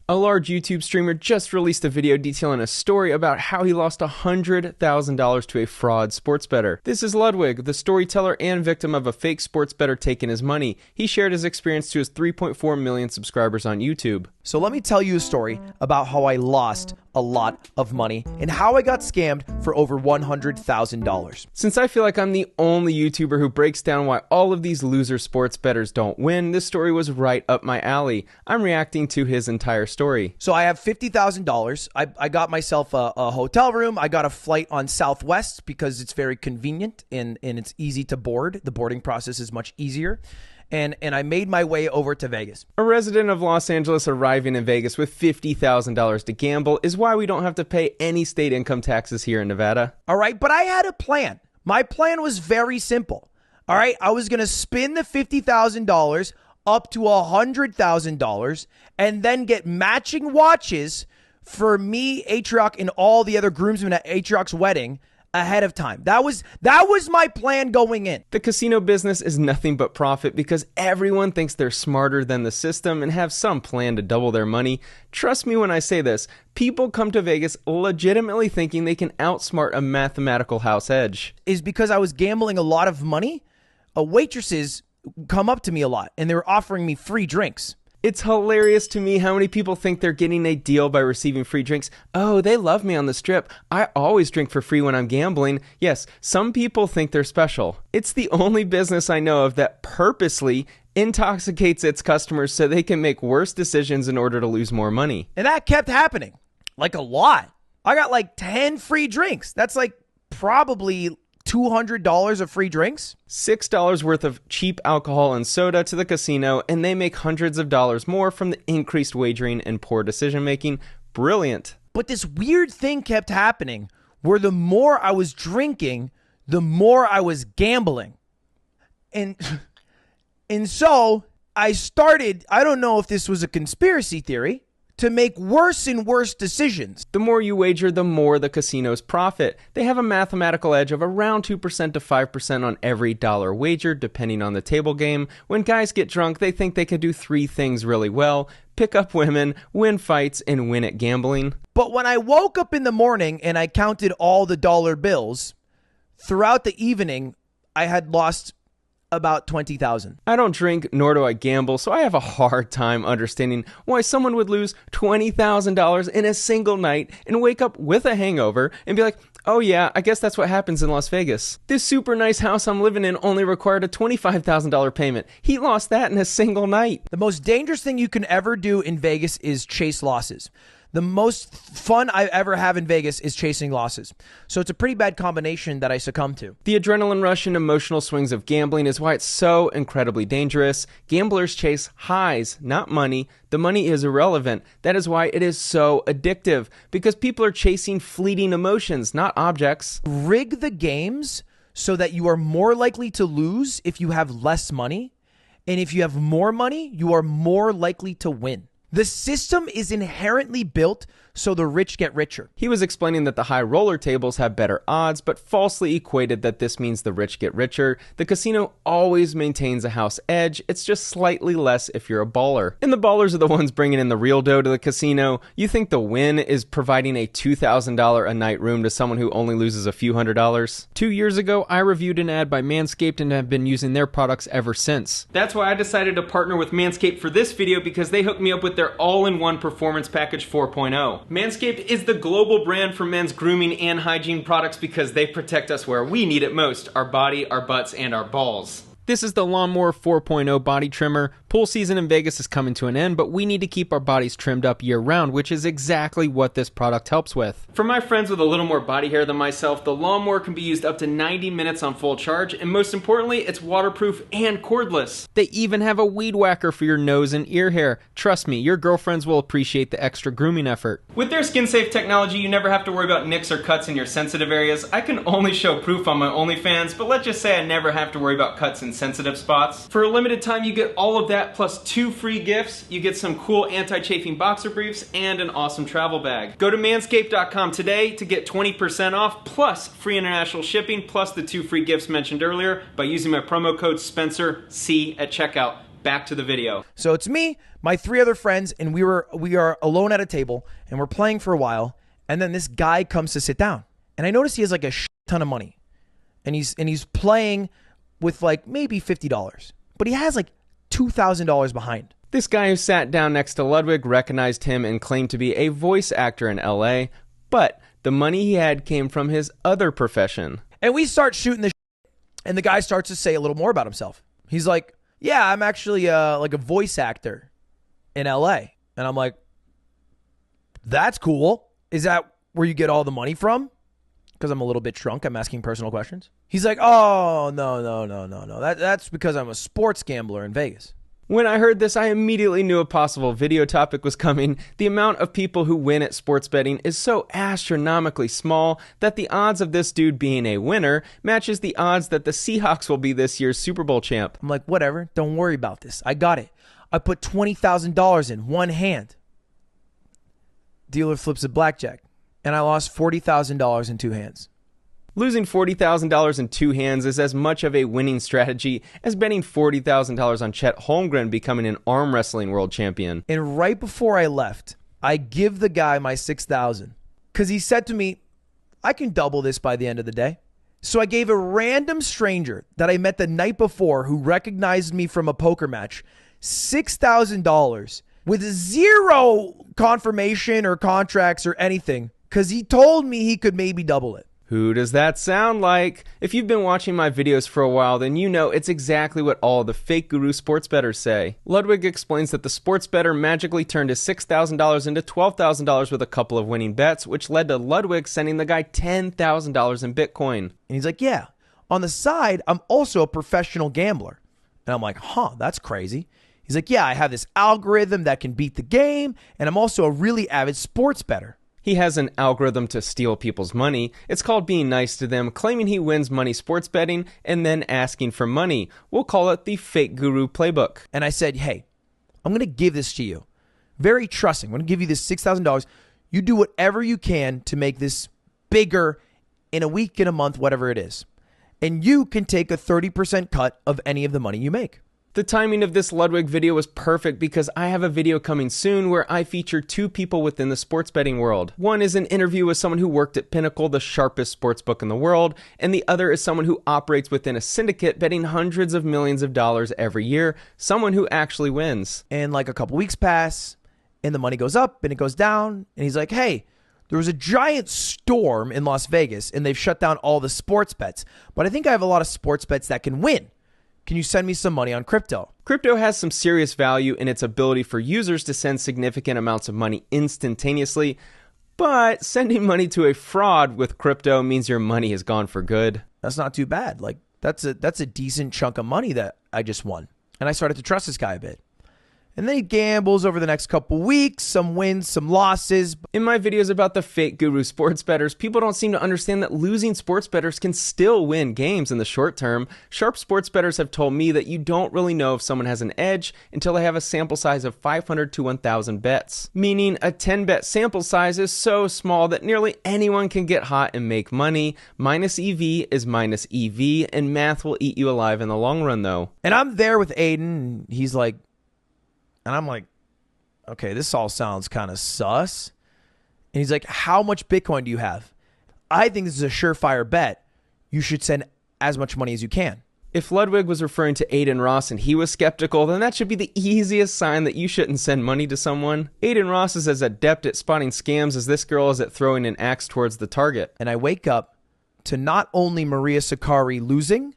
A large YouTube streamer just released a video detailing a story about how he lost $100,000 to a fraud sports bettor. This is Ludwig, the storyteller and victim of a fake sports bettor taking his money. He shared his experience to his 3.4 million subscribers on YouTube. So let me tell you a story about how I lost a lot of money and how I got scammed for over $100,000. Since I feel like I'm the only YouTuber who breaks down why all of these loser sports bettors don't win, this story was right up my alley. I'm reacting to his entire story. So I have $50,000. I got myself a hotel room. I got a flight on Southwest because it's very convenient and it's easy to board. The boarding process is much easier. And I made my way over to Vegas. A resident of Los Angeles arriving in Vegas with $50,000 to gamble is why we don't have to pay any state income taxes here in Nevada. All right, but I had a plan. My plan was very simple. All right, I was going to spin the $50,000 up to $100,000 and then get matching watches for me, Atrioc, and all the other groomsmen at Atrioc's wedding ahead of time. That was my plan going in. The casino business is nothing but profit because everyone thinks they're smarter than the system and have some plan to double their money. Trust me when I say this, people come to Vegas legitimately thinking they can outsmart a mathematical house edge. Is because I was gambling a lot of money. Waitresses come up to me a lot and they were offering me free drinks. It's hilarious to me how many people think they're getting a deal by receiving free drinks. Oh, they love me on the strip. I always drink for free when I'm gambling. Yes, some people think they're special. It's the only business I know of that purposely intoxicates its customers so they can make worse decisions in order to lose more money. And that kept happening. Like a lot. I got like 10 free drinks. That's like probably $200 of free drinks. $6 worth of cheap alcohol and soda to the casino, and they make hundreds of dollars more from the increased wagering and poor decision making. Brilliant. But this weird thing kept happening where the more I was drinking, the more I was gambling. And so I started, I don't know if this was a conspiracy theory, to make worse and worse decisions. The more you wager, the more the casinos profit. They have a mathematical edge of around 2% to 5% on every dollar wagered, depending on the table game. When guys get drunk, they think they can do three things really well: pick up women, win fights, and win at gambling. But when I woke up in the morning and I counted all the dollar bills, throughout the evening, I had lost about 20,000. I don't drink, nor do I gamble, so I have a hard time understanding why someone would lose $20,000 in a single night and wake up with a hangover and be like, oh yeah, I guess that's what happens in Las Vegas. This super nice house I'm living in only required a $25,000 payment. He lost that in a single night. The most dangerous thing you can ever do in Vegas is chase losses. The most fun I ever have in Vegas is chasing losses. So it's a pretty bad combination that I succumb to. The adrenaline rush and emotional swings of gambling is why it's so incredibly dangerous. Gamblers chase highs, not money. The money is irrelevant. That is why it is so addictive, because people are chasing fleeting emotions, not objects. Rig the games so that you are more likely to lose if you have less money. And if you have more money, you are more likely to win. The system is inherently built so the rich get richer. He was explaining that the high roller tables have better odds, but falsely equated that this means the rich get richer. The casino always maintains a house edge. It's just slightly less if you're a baller. And the ballers are the ones bringing in the real dough to the casino. You think the win is providing a $2,000 a night room to someone who only loses a few $100s? 2 years ago, I reviewed an ad by Manscaped and have been using their products ever since. That's why I decided to partner with Manscaped for this video, because they hooked me up with their all-in-one Performance Package 4.0. Manscaped is the global brand for men's grooming and hygiene products because they protect us where we need it most: our body, our butts, and our balls. This is the Lawnmower 4.0 body trimmer. Pool season in Vegas is coming to an end, but we need to keep our bodies trimmed up year-round, which is exactly what this product helps with. For my friends with a little more body hair than myself, the Lawnmower can be used up to 90 minutes on full charge, and most importantly, it's waterproof and cordless. They even have a weed whacker for your nose and ear hair. Trust me, your girlfriends will appreciate the extra grooming effort. With their skin-safe technology, you never have to worry about nicks or cuts in your sensitive areas. I can only show proof on my OnlyFans, but let's just say I never have to worry about cuts in sensitive spots. For a limited time, you get all of that plus 2 free gifts. You get some cool anti-chafing boxer briefs and an awesome travel bag. Go to manscaped.com today to get 20% off plus free international shipping plus the 2 free gifts mentioned earlier by using my promo code SpencerC at checkout. back to the video. So it's me, my 3 other friends, and we are alone at a table, and we're playing for a while, and then this guy comes to sit down. And I notice he has like a ton of money. And he's playing with like maybe $50. But he has like $2,000 behind. This guy who sat down next to Ludwig recognized him and claimed to be a voice actor in LA, but the money he had came from his other profession. And we start shooting the and the guy starts to say a little more about himself. He's like, yeah, I'm actually like a voice actor in LA. And I'm like, that's cool. Is that where you get all the money from? Because I'm a little bit drunk. I'm asking personal questions. He's like, oh, no. That's because I'm a sports gambler in Vegas. When I heard this, I immediately knew a possible video topic was coming. The amount of people who win at sports betting is so astronomically small that the odds of this dude being a winner matches the odds that the Seahawks will be this year's Super Bowl champ. I'm like, whatever. Don't worry about this. I got it. I put $20,000 in one hand. Dealer flips a blackjack. And I lost $40,000 in 2 hands. Losing $40,000 in 2 hands is as much of a winning strategy as betting $40,000 on Chet Holmgren becoming an arm wrestling world champion. And right before I left, I give the guy my $6,000 because he said to me, I can double this by the end of the day. So I gave a random stranger that I met the night before who recognized me from a poker match $6,000 with 0 confirmation or contracts or anything because he told me he could maybe double it. Who does that sound like? If you've been watching my videos for a while, then you know it's exactly what all the fake guru sports bettors say. Ludwig explains that the sports bettor magically turned his $6,000 into $12,000 with a couple of winning bets, which led to Ludwig sending the guy $10,000 in Bitcoin. And he's like, yeah, on the side, I'm also a professional gambler. And I'm like, huh, that's crazy. He's like, yeah, I have this algorithm that can beat the game, and I'm also a really avid sports bettor. He has an algorithm to steal people's money. It's called being nice to them, claiming he wins money sports betting, and then asking for money. We'll call it the fake guru playbook. And I said, hey, I'm going to give this to you. Very trusting. I'm going to give you this $6,000. You do whatever you can to make this bigger in a week, in a month, whatever it is. And you can take a 30% cut of any of the money you make. The timing of this Ludwig video was perfect because I have a video coming soon where I feature 2 people within the sports betting world. One is an interview with someone who worked at Pinnacle, the sharpest sports book in the world, and the other is someone who operates within a syndicate betting hundreds of millions of dollars every year, someone who actually wins. And like a couple weeks pass, and the money goes up and it goes down, and he's like, hey, there was a giant storm in Las Vegas and they've shut down all the sports bets, but I think I have a lot of sports bets that can win. Can you send me some money on crypto? Crypto has some serious value in its ability for users to send significant amounts of money instantaneously, but sending money to a fraud with crypto means your money is gone for good. That's not too bad. Like that's a decent chunk of money that I just won. And I started to trust this guy a bit. And then he gambles over the next couple weeks, some wins, some losses. In my videos about the fake guru sports bettors, people don't seem to understand that losing sports bettors can still win games in the short term. Sharp sports bettors have told me that you don't really know if someone has an edge until they have a sample size of 500 to 1,000 bets. Meaning a 10-bet sample size is so small that nearly anyone can get hot and make money. Minus EV is minus EV, and math will eat you alive in the long run though. And I'm there with Aiden, and he's like, and I'm like, okay, this all sounds kind of sus. And he's like, how much Bitcoin do you have? I think this is a surefire bet. You should send as much money as you can. If Ludwig was referring to Aiden Ross and he was skeptical, then that should be the easiest sign that you shouldn't send money to someone. Aiden Ross is as adept at spotting scams as this girl is at throwing an axe towards the target. And I wake up to not only Maria Sakkari losing,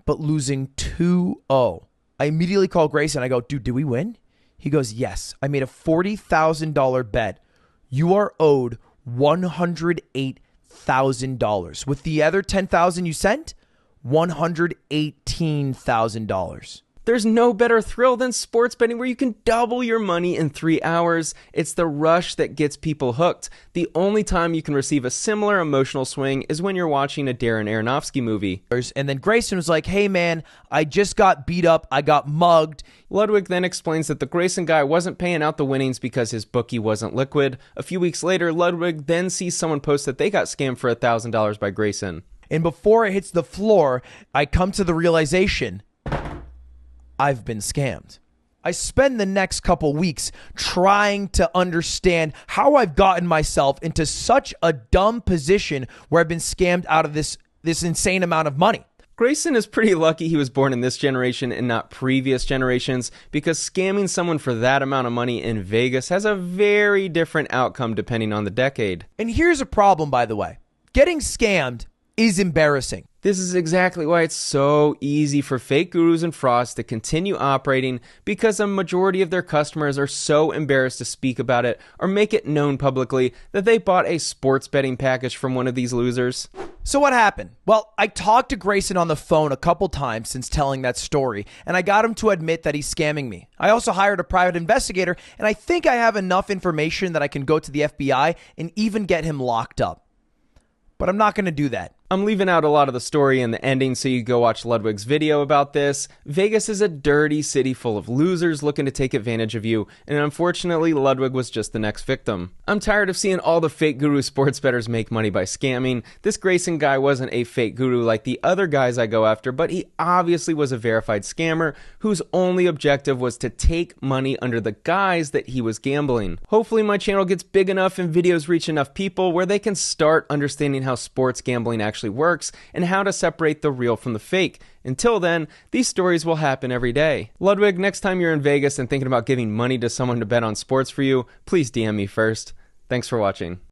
but losing 2-0. I immediately call Grace and I go, dude, did we win? He goes, yes, I made a $40,000 bet. You are owed $108,000. With the other $10,000 you sent, $118,000. There's no better thrill than sports betting where you can double your money in 3 hours. It's the rush that gets people hooked. The only time you can receive a similar emotional swing is when you're watching a Darren Aronofsky movie. And then Grayson was like, hey man, I just got beat up. I got mugged. Ludwig then explains that the Grayson guy wasn't paying out the winnings because his bookie wasn't liquid. A few weeks later, Ludwig then sees someone post that they got scammed for $1,000 by Grayson. And before it hits the floor, I come to the realization I've been scammed. I spend the next couple weeks trying to understand how I've gotten myself into such a dumb position where I've been scammed out of this insane amount of money. Grayson is pretty lucky he was born in this generation and not previous generations, because scamming someone for that amount of money in Vegas has a very different outcome depending on the decade. And here's a problem, by the way. Getting scammed is embarrassing. This is exactly why it's so easy for fake gurus and frauds to continue operating, because a majority of their customers are so embarrassed to speak about it or make it known publicly that they bought a sports betting package from one of these losers. So what happened? Well, I talked to Grayson on the phone a couple times since telling that story, and I got him to admit that he's scamming me. I also hired a private investigator, and I think I have enough information that I can go to the FBI and even get him locked up. But I'm not going to do that. I'm leaving out a lot of the story and the ending so you go watch Ludwig's video about this. Vegas is a dirty city full of losers looking to take advantage of you, and unfortunately Ludwig was just the next victim. I'm tired of seeing all the fake guru sports bettors make money by scamming. This Grayson guy wasn't a fake guru like the other guys I go after, but he obviously was a verified scammer whose only objective was to take money under the guise that he was gambling. Hopefully my channel gets big enough and videos reach enough people where they can start understanding how sports gambling actually works and how to separate the real from the fake. Until then, these stories will happen every day. Ludwig, next time you're in Vegas and thinking about giving money to someone to bet on sports for you, please DM me first. Thanks for watching.